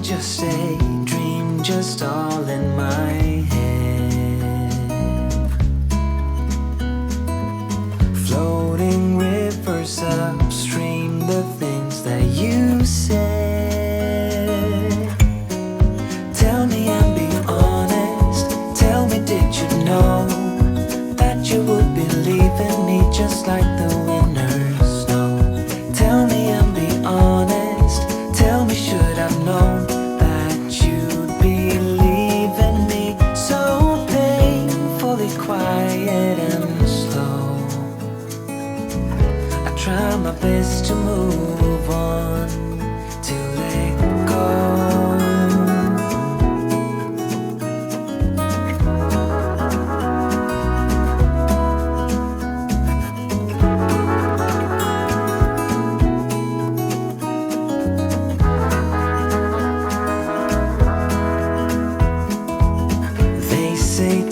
just a dream, just all in my head. Floating rivers upstream, the things that you said. Tell me and be honest, tell me, did you know that you would believe in me just like the winners know? Tell me and be honest, tell me, should I've known that you'd believe in me? So painfully quiet and slow, I try my best to move on, to let go.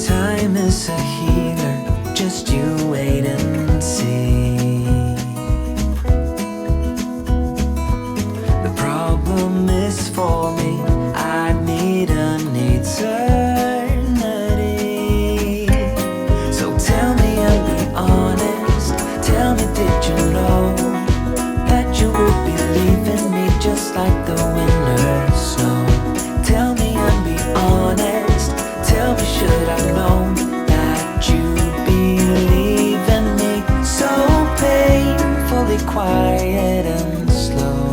Time is a healer, just you wait and see. The problem is for me, I need an eternity. So tell me and be honest, tell me, did you know that you would believe in me just like the winners know? Tell me and be honest, tell me, should I've known that you'd believe in me? So painfully quiet and slow,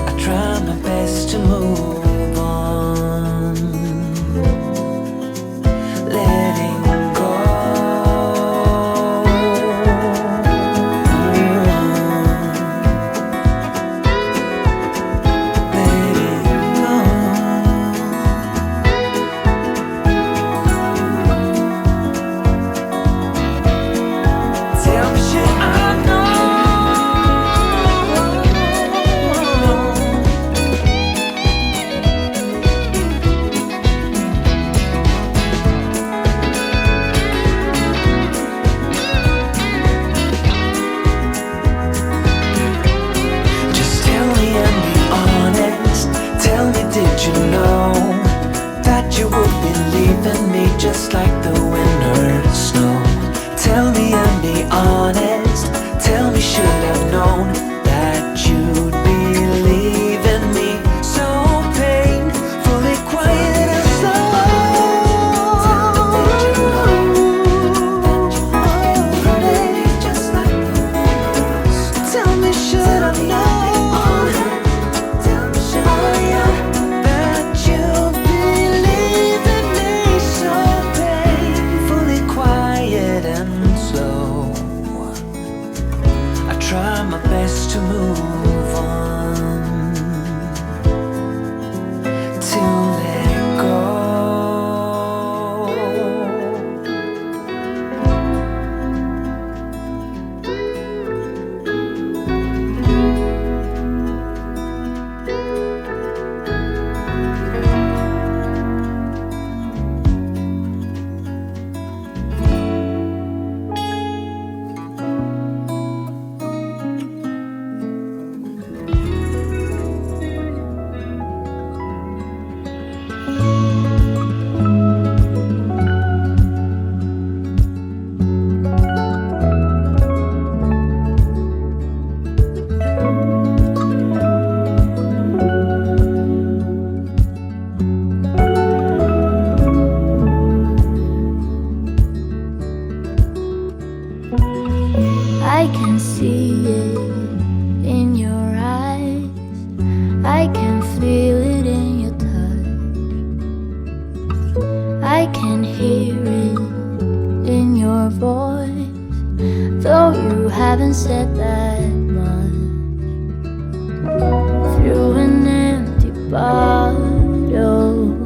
I try my best to move on, letting go. Just like the winners know. Tell me and be honest, tell me, should I've known that you'd believe in me? So painfully quiet and slow. Just like the winners. Tell me, should I've known? Try my best to move on, to let go. I can see it in your eyes, I can feel it in your touch, I can hear it in your voice, though you haven't said that much. Through an empty bottle,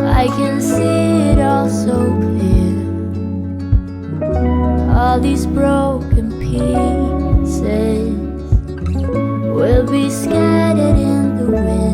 I can see it all so clear. All these broken pieces will be scattered in the wind.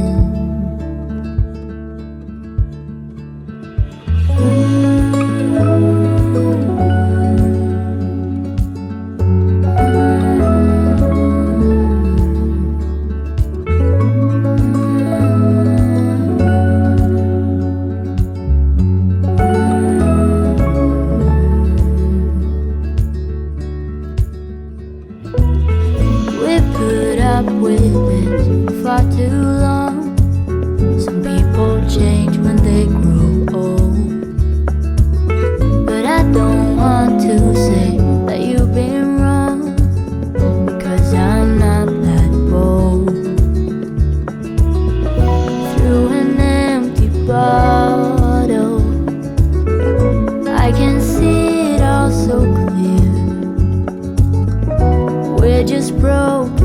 up with this for far too long. Some people change when they grow old, but I don't want to say that you've been wrong, because I'm not that bold. Through an empty bottle, I can see it all so clear. We're just broken